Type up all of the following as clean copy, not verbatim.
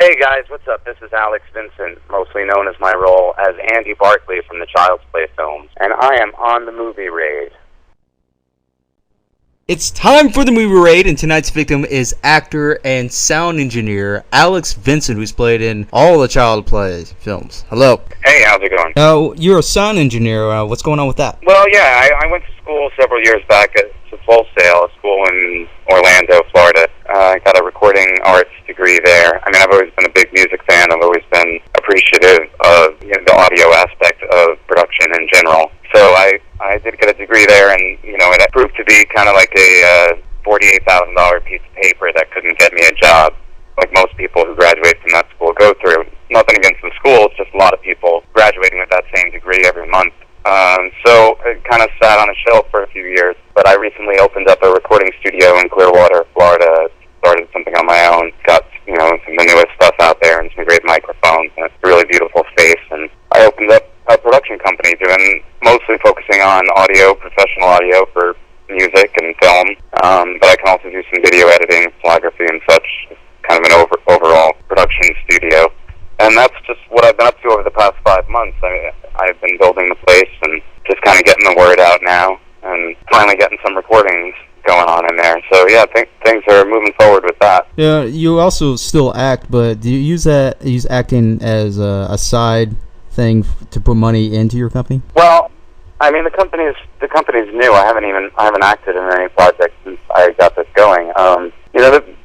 Hey guys, what's up? This is Alex Vincent, mostly known as my role as Andy Barkley from the Child's Play films, and I am on the movie raid. It's time for the movie raid, and tonight's victim is actor and sound engineer Alex Vincent, who's played in all the Child Play films. Hello. Hey, how's it going? You're a sound engineer. What's going on with that? Well, yeah, I went to school several years back at Full Sail, a school in Orlando, Florida. I got a recording arts degree there. I mean, I've always been a big music fan. I've always been appreciative of the audio aspect of production in general. So I did get a degree there, and it proved to be kind of like a $48,000 piece of paper that couldn't get me a job, like most people who graduate from that school go through. Nothing against the school, it's just a lot of people graduating with that same degree every month. So it kind of sat on a shelf for a few years, but I recently opened up a recording studio in Clearwater, Florida, started something on my own, got some of the newest stuff out there and some great microphones, and it's a really beautiful space, and I opened up a production company mostly focusing on audio, professional audio for music and film, but I can also do some video editing, photography and such, kind of an overall production studio. And that's just what I've been up to over the past 5 months. I've been building the place and just kind of getting the word out now and finally getting some recordings going on in there. So, yeah, things are moving forward with that. Yeah, you also still act, but do you use acting as a side thing to put money into your company? Well, I mean, the company's new. I haven't acted in any projects since I got this going.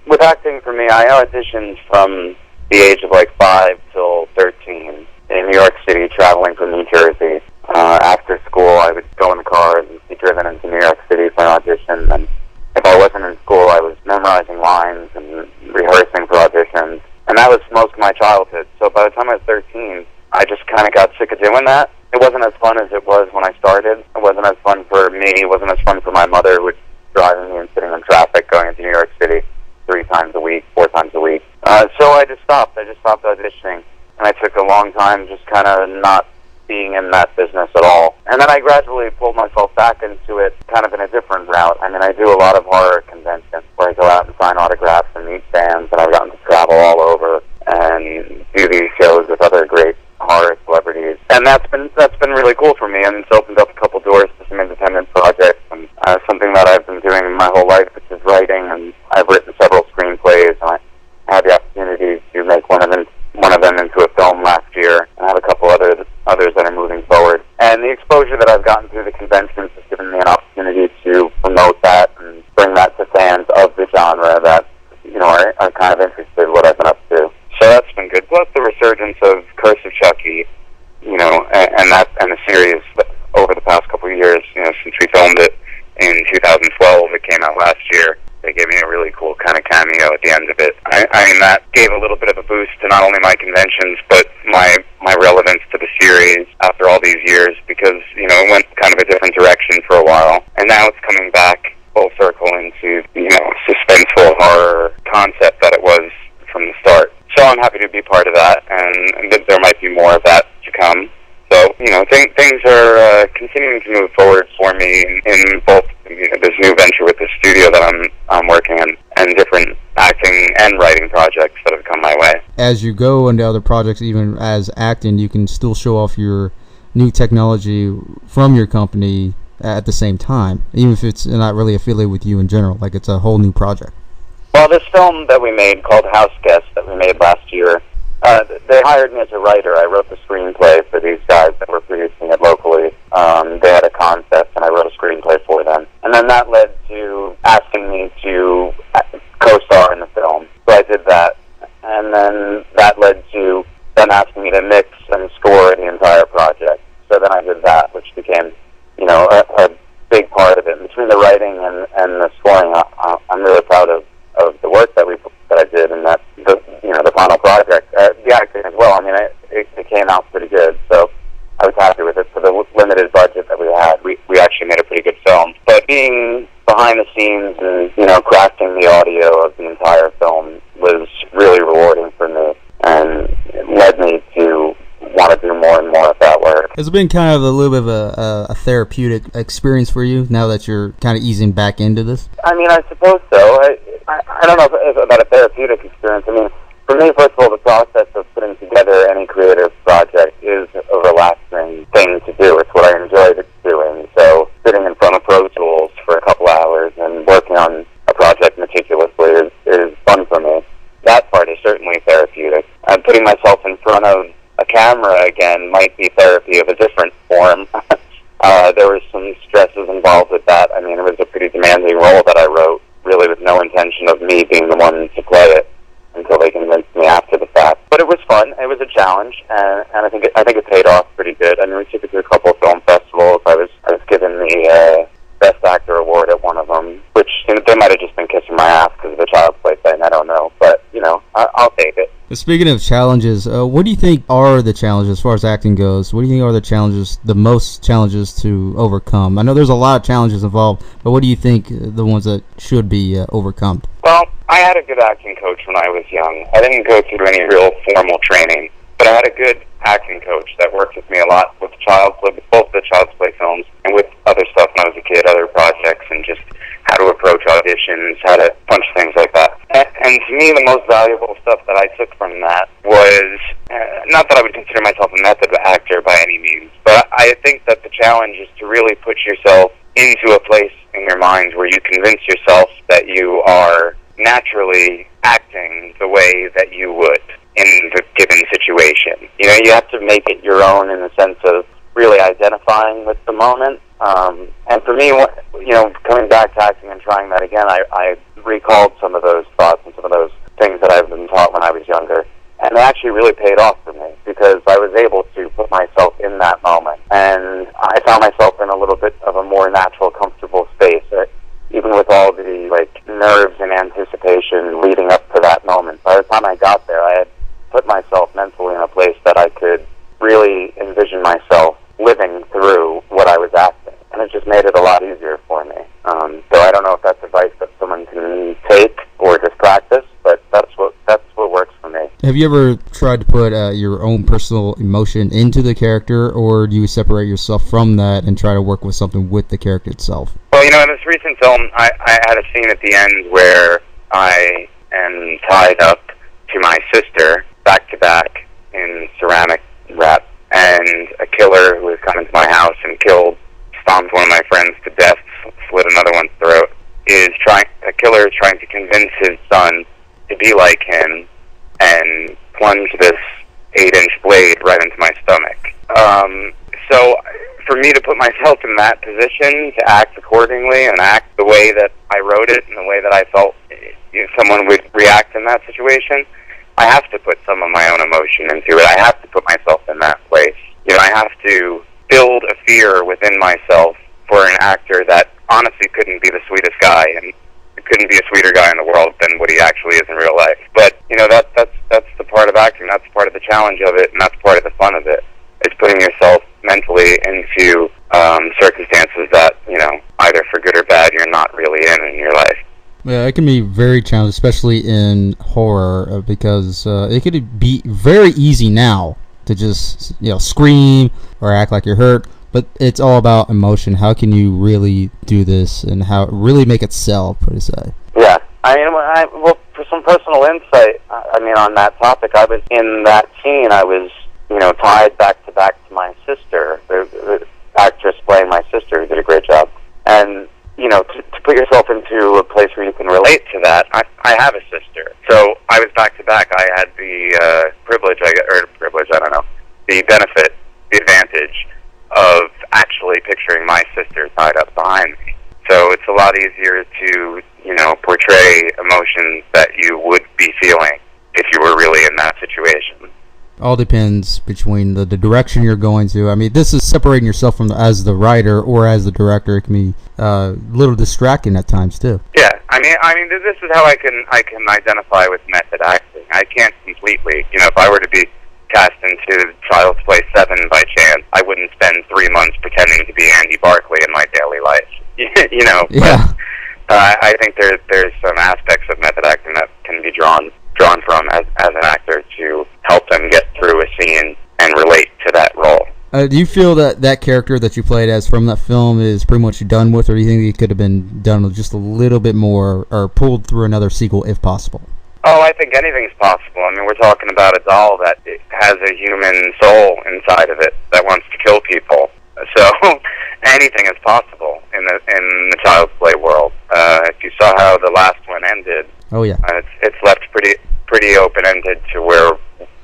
With acting for me, I auditioned from the age of like 5 till 13 in New York City, traveling from New Jersey. After school, I would go in the car and be driven into New York City for an audition. And if I wasn't in school, I was memorizing lines and rehearsing for auditions. And that was most of my childhood. So by the time I was 13, I just kind of got sick of doing that. It wasn't as fun as it was when I started. It wasn't as fun for me. It wasn't as fun for my mother, who was driving me and sitting in traffic going into New York City 3 times a week, 4 times a week. So I just stopped. I just stopped auditioning. And I took a long time just kind of not being in that business at all. And then I gradually pulled myself back into it kind of in a different route. I mean, I do a lot of horror conventions where I go out and sign autographs and meet fans, and I've gotten to travel all over and do these shows with other great horror celebrities. And that's been really cool for me, and it's opened up a couple doors to some independent projects, and something that I've been doing my whole life, which is writing, and I've written several screenplays, and I had the opportunity to make one of them into a film last year, and I have a couple others that are moving forward. And the exposure that I've gotten through the conventions has given me an opportunity to promote that and bring that to fans of the genre that are kind of interested in what I've been up to. So that's been good. Plus the resurgence of Curse of Chucky, and the series over the past couple of years, since we filmed it in 2012, it came out last year. They gave me a really cool kind of cameo at the end of it. I mean, that gave a little bit of a boost to not only my conventions, but my relevance to the series after all these years, because, it went kind of a different direction for a while. And now it's coming back full circle into, suspenseful horror concept that it was from the start. So I'm happy to be part of that, and there might be more of that to come. So, things are continuing to move forward for me in both this new venture with the studio that I'm working in, and different acting and writing projects that have come my way. As you go into other projects, even as acting, you can still show off your new technology from your company at the same time, even if it's not really affiliated with you in general, like it's a whole new project. Well, this film that we made called House Guest that we made last year, they hired me as a writer. I wrote the screenplay for these guys that were producing it locally. They had a concept, and I wrote a screenplay for them. And then that led to asking me to co-star in the film. So I did that. And then that led to them asking me to mix and score the entire project. So then I did that, which became, a big part of it. Between the writing and the scoring, I'm really proud of the work that I did, and that the final project, the acting as well. I mean, it came out pretty good, so I was happy with it. For the limited budget that we had, we actually made a pretty good film. But being behind the scenes and crafting the audio of the entire film was really rewarding for me, and it led me to want to do more and more of that work. It's been kind of a little bit of a therapeutic experience for you now that you're kind of easing back into this? I mean, I suppose so. I don't know if about a therapeutic experience. I mean, For me, first of all, the process of putting together any creative project is a relaxing thing to do. It's what I enjoy doing. So sitting in front of Pro Tools for a couple hours and working on a project meticulously is fun for me. That part is certainly therapeutic. Putting myself in front of a camera again might be therapy of a different form. There were some stresses involved with that. I mean, it was a pretty demanding role that I wrote, really with no intention of me being the one to play it until they convinced me after the fact. But it was fun. It was a challenge, and I think it paid off pretty good. I mean, we took it to a couple of film festivals. I was given the Best Actor award at one of them, which they might have just been kissing my ass because of the Child's Play thing. I don't know, but I'll take it. Speaking of challenges, what do you think are the challenges as far as acting goes? What do you think are the most challenges to overcome? I know there's a lot of challenges involved, but what do you think the ones that should be overcome? Well, I had a good acting coach when I was young. I didn't go through any real formal training, but I had a good acting coach that worked with me a lot with both the Child's Play films and with other stuff when I was a kid, other projects, and just how to approach auditions, how to punch things like that. And to me, the most valuable stuff that I took from that was, not that I would consider myself a method actor by any means, but I think that the challenge is to really put yourself into a place in your mind where you convince yourself that you are naturally acting the way that you would in the given situation. You have to make it your own in the sense of really identifying with the moment. And for me, coming back to acting and trying that again, I recalled some of those thoughts and some of those things that I've been taught when I was younger. And they actually really paid off for me because I was able to put myself in that moment. And I found myself in a little bit of a more natural, comfortable space, even with all the nerves and anticipation leading up to that moment. By the time I got there, I had put myself mentally in a place that I could really envision myself living through what I was acting. And it just made it a lot easier for me. So I don't know if that's advice that someone can take or just practice, but that's what works for me. Have you ever tried to put your own personal emotion into the character, or do you separate yourself from that and try to work with something with the character itself? Well, in this recent film, I had a scene at the end where I am tied up to my sister back-to-back in ceramic wrap, and a killer who has come into my house and stomped one of my friends to death, slit another one's throat, a killer is trying to convince his son to be like him and plunge this 8-inch blade right into my stomach. So for me to put myself in that position, to act accordingly and act the way that I wrote it and the way that I felt someone would react in that situation, I have to put some of my own emotion into it. I have to put myself in that place. I have to build a fear within myself for an actor that honestly couldn't be the sweetest guy, and couldn't be a sweeter guy in the world than what he actually is in real life. But that's the part of acting. That's part of the challenge of it, and that's part of the fun of it. It's putting yourself mentally into circumstances that either for good or bad you're not really in your life. Yeah, it can be very challenging, especially in horror, because it could be very easy now to just scream or act like you're hurt, but it's all about emotion. How can you really do this and how really make it sell, per se? Yeah, I mean, for some personal insight, on that topic, I was in that scene. I was tied back to my sister, the actress playing my sister, who did a great job, and to put yourself into a place where you can relate to that, I have a sister. So I was back to back. I had the the benefit, the advantage of actually picturing my sister tied up behind me. So it's a lot easier to, portray emotions that you would be feeling if you were really in that situation. All depends between the direction you're going to. I mean, this is separating yourself from as the writer or as the director. It can be a little distracting at times too. Yeah, I mean, this is how I can identify with method acting. I can't completely, if I were to be cast into Child's Play 7 by chance, I wouldn't spend 3 months pretending to be Andy Barclay in my daily life. Yeah. I think there's some aspects of method acting that can be drawn from as an actor to help them get through a scene and relate to that role. Do you feel that character that you played as from that film is pretty much done with, or do you think it could have been done just a little bit more or pulled through another sequel if possible? Oh, I think anything's possible. I mean, we're talking about a doll that has a human soul inside of it that wants to kill people. So anything is possible in the Child's Play world. If you saw how the last one ended, Oh yeah. it's left pretty open-ended to where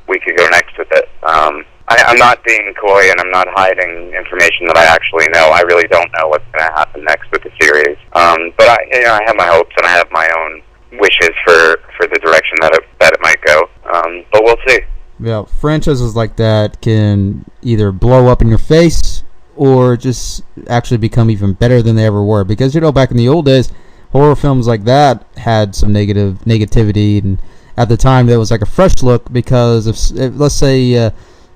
we could go next with it. I'm not being coy, and I'm not hiding information that I actually know. I really don't know what's going to happen next with the series. But I have my hopes, and I have my own wishes for the direction that it might go. But we'll see. Yeah, franchises like that can either blow up in your face or just actually become even better than they ever were. Because, back in the old days, horror films like that had some negativity, and at the time there was like a fresh look because if let's say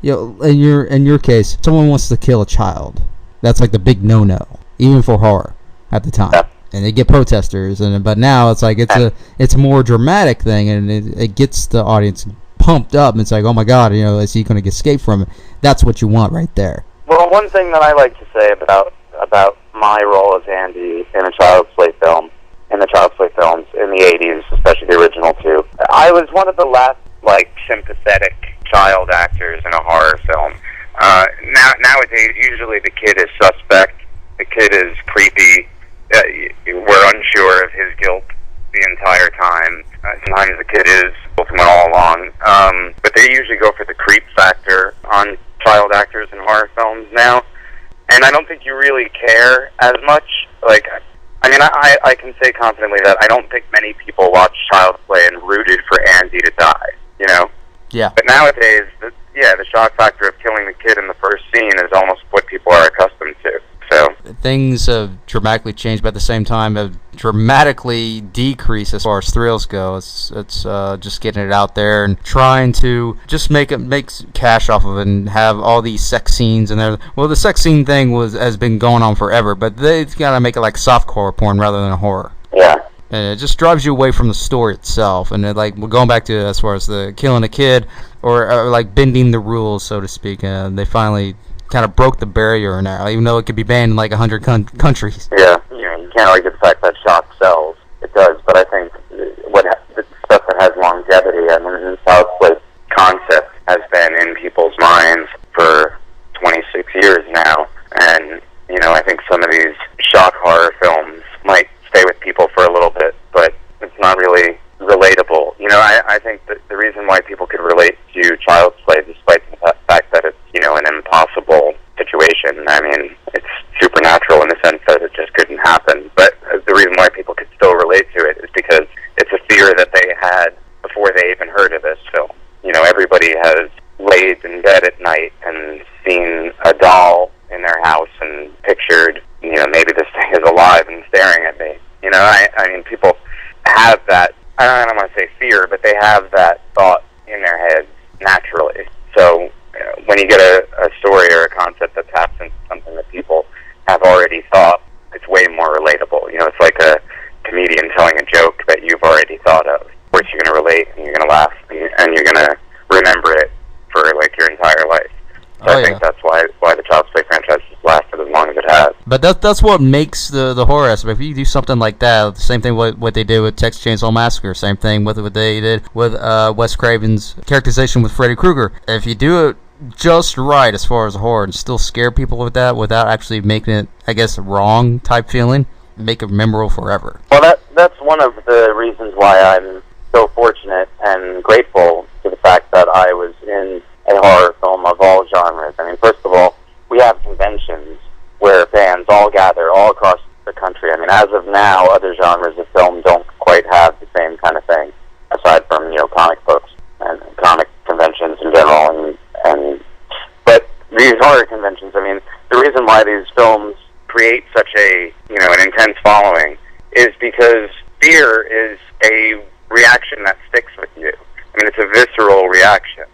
in your case, someone wants to kill a child, that's like the big no-no, even for horror at the time. Yeah. And they get protesters, but now it's like it's a more dramatic thing, and it gets the audience pumped up. And it's like, oh my God, is he going to escape from it? That's what you want right there. Well, one thing that I like to say about my role as Andy in a Child's Play film, in the Child's Play films in the 80s, especially the original two, I was one of the last sympathetic child actors in a horror film. Nowadays, usually the kid is suspect. The kid is creepy. We're unsure of his guilt the entire time. Sometimes the kid is ultimately all along. But they usually go for the creep factor on child actors in horror films now. And I don't think you really care as much. I can say confidently that I don't think many people watch Child's Play and rooted for Andy to die, Yeah. But nowadays, the shock factor of killing the kid in the first scene is almost what people are accustomed to. So things have dramatically changed, but at the same time have dramatically decreased as far as thrills go. It's just getting it out there and trying to just make cash off of it and have all these sex scenes in there. Well, the sex scene thing has been going on forever, but they've got to make it like softcore porn rather than a horror. yeah. And it just drives you away from the story itself. And we're going back to as far as the killing a kid or bending the rules, so to speak. They finally kind of broke the barrier now, even though it could be banned in 100 countries. Yeah, you can't argue the fact that shock sells. It does, but I think the stuff that has longevity, I mean, the Child's Play concept has been in people's minds for 26 years now, and I think some of these shock horror films might stay with people for a little bit, but it's not really relatable. I think that the reason why people could relate to Child's Play, despite the fact that it's an impossible situation. I mean, it's supernatural in the sense that it just couldn't happen. But the reason why people could still relate to it is because it's a fear that they had before they even heard of this film. Everybody has laid in bed at night and seen a doll in their house and pictured, maybe this thing is alive and staring at me. I mean, people have that, I don't want to say fear, but they have that thought in their heads naturally. So when you get a story or a concept that taps into something that people have already thought, it's way more relatable. It's like a comedian telling a joke that you've already thought of. Of course, you're going to relate, and you're going to laugh, and you're going to remember it for your entire life. So I think that's why the Child's Play franchise has lasted as long as it has. But that's what makes the horror aspect. If you do something like that, the same thing what they did with Texas Chainsaw Massacre, same thing with what they did with Wes Craven's characterization with Freddy Krueger. If you do it just right as far as horror and still scare people with that without actually making it, I guess, wrong type feeling, make it memorable forever. Well, that's one of the reasons why I'm so fortunate and grateful to the fact that I was in a horror film of all genres. I mean, first of all, we have conventions where fans all gather all across the country. I mean, as of now, other genres of film don't quite have the same kind of thing, aside from, comic books and comic conventions in general. But these horror conventions, I mean, the reason why these films create such an intense following is because fear is a reaction that sticks with you. I mean, it's a visceral reaction.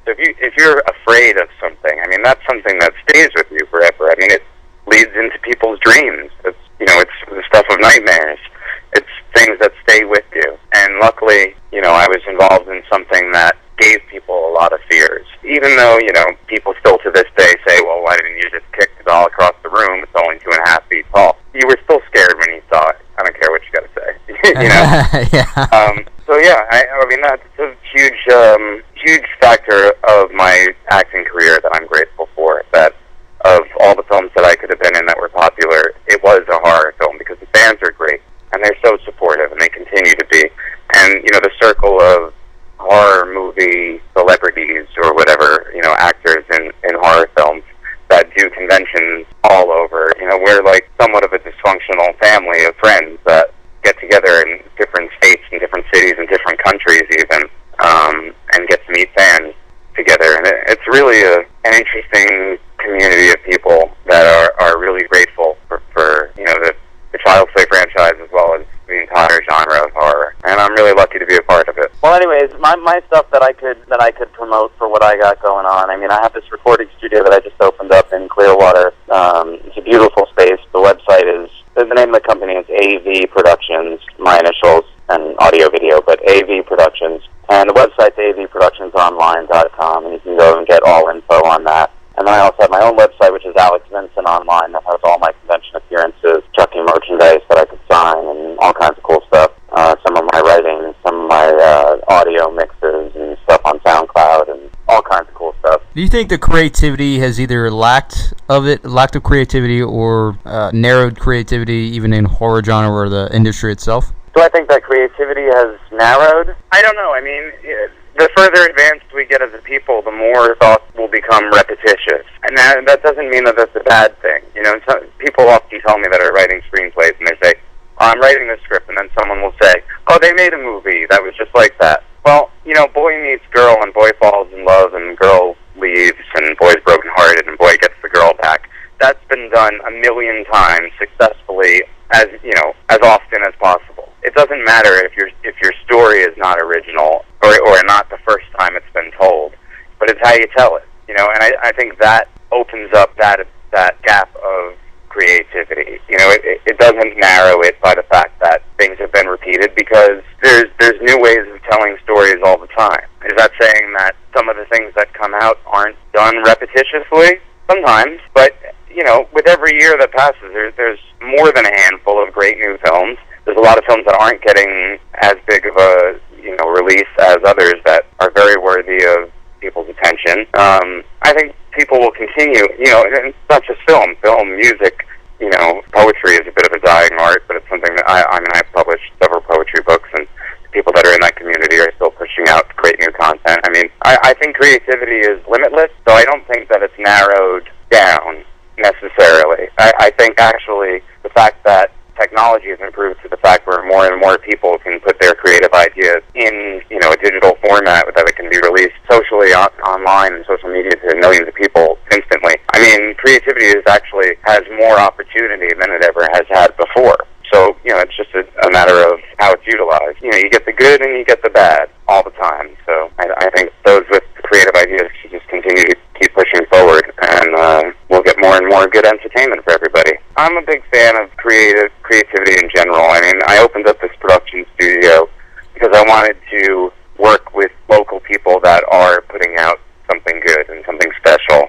So if you're afraid of something, I mean, that's something that stays with you forever. I mean, it leads into people's dreams. It's the stuff of nightmares. It's things that stay with you. And luckily, I was involved in something that gave people a lot of fears. Even though, people still to this day say, well, why didn't you just kick the doll across the room? It's only 2.5 feet tall. You were still scared when you saw it. I don't care what you got to say. Yeah. So Yeah, I mean, that's a huge factor of my acting career that I'm grateful for, that of all the films that I could have been in that were popular, it was a horror film, because the fans are great, and they're so supportive, and they continue to be. And, the circle of horror movie celebrities or whatever, actors in horror films that do conventions all over, we're like somewhat of a dysfunctional family of friends that get together in different states and different cities and different countries even, and get to meet fans together. And it's really an interesting community of people that are really grateful for the Child's Play franchise as well as the entire genre of horror. And I'm really lucky to be a part of it. Well, anyways, my stuff that I could promote for what I got going on. I mean, I have this recording studio that I just opened up in Clearwater. It's a beautiful space. The website is, the name of the company is AV Productions, my initials, and audio video, but AV Productions. And the website's avproductionsonline.com, and you can go and get all info on that. And then I also have my own website, which is Alex Vincent Online, that has all my convention appearances, chucking merchandise that I could sign, and all kinds of cool stuff. Some of my writing, some of my audio mixes and stuff on SoundCloud, and all kinds of cool stuff. Do you think the creativity has either lacked of creativity or narrowed creativity even in horror genre or the industry itself? Do I think that creativity has narrowed? I don't know. I mean, the further advanced we get as a people, the more thoughts will become repetitious. And that doesn't mean that that's a bad thing. People often tell me that are writing screenplays, and they say, I'm writing this script, and then someone will say, oh, they made a movie that was just like that. Well, boy meets girl, and boy falls in love, and girl leaves, and boy's brokenhearted, and boy gets the girl back. That's been done a million times successfully, as often as possible. It doesn't matter if your story is not original or not the first time it's been told, but it's how you tell it. And I think that opens up that gap of creativity. It doesn't narrow it by the fact that things have been repeated, because there's new ways of telling stories all the time. Is that saying that some of the things that come out aren't done repetitiously? Sometimes, but with every year that passes, there's more than a handful of great new films. There's a lot of films that aren't getting as big of a release as others that are very worthy of people's attention. I think people will continue, and it's not just film, music, poetry is a bit of a dying art, but it's something that I've published several poetry books, and the people that are in that community are still pushing out great new content. I mean, I think creativity is limitless, so I don't think that it's narrowed down necessarily. I think actually the fact that technology has improved to the fact where more and more people can put their creative ideas in, a digital format that it can be released socially online and social media to millions of people instantly. I mean, creativity has more opportunity than it ever has had before. So, it's just a matter of how it's utilized. You get the good and you get the bad all the time. So I think those with creative ideas should just continue to keep pushing forward, and we'll get more and more good entertainment for everybody. I'm a big fan of creativity in general. I mean, I opened up this production studio because I wanted to work with local people that are putting out something good and something special.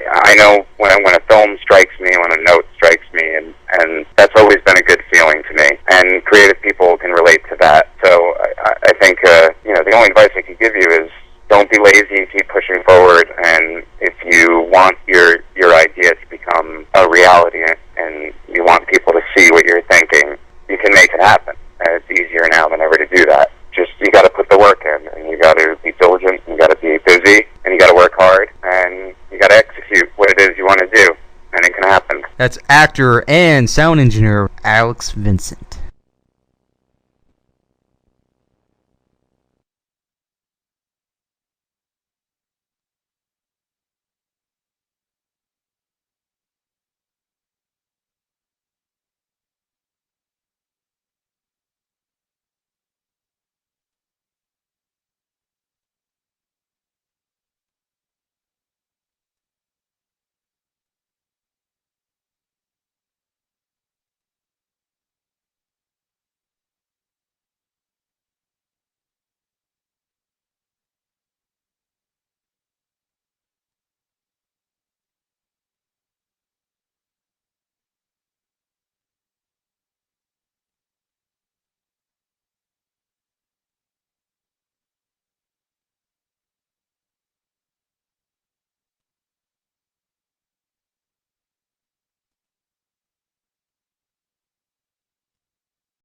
I know when a film strikes me, when a note strikes me, and that's always been a good feeling to me. And creative people can relate to that. So I think the only advice I can give you is don't be lazy, keep pushing forward, and if you want your idea to become a reality and you want people to see what you're thinking, you can make it happen. And it's easier now than ever to do that. Just, you got to put the work in, and you got to be diligent, and you got to be busy, and you got to work hard, and you got to execute what it is you want to do, and it can happen. That's actor and sound engineer Alex Vincent.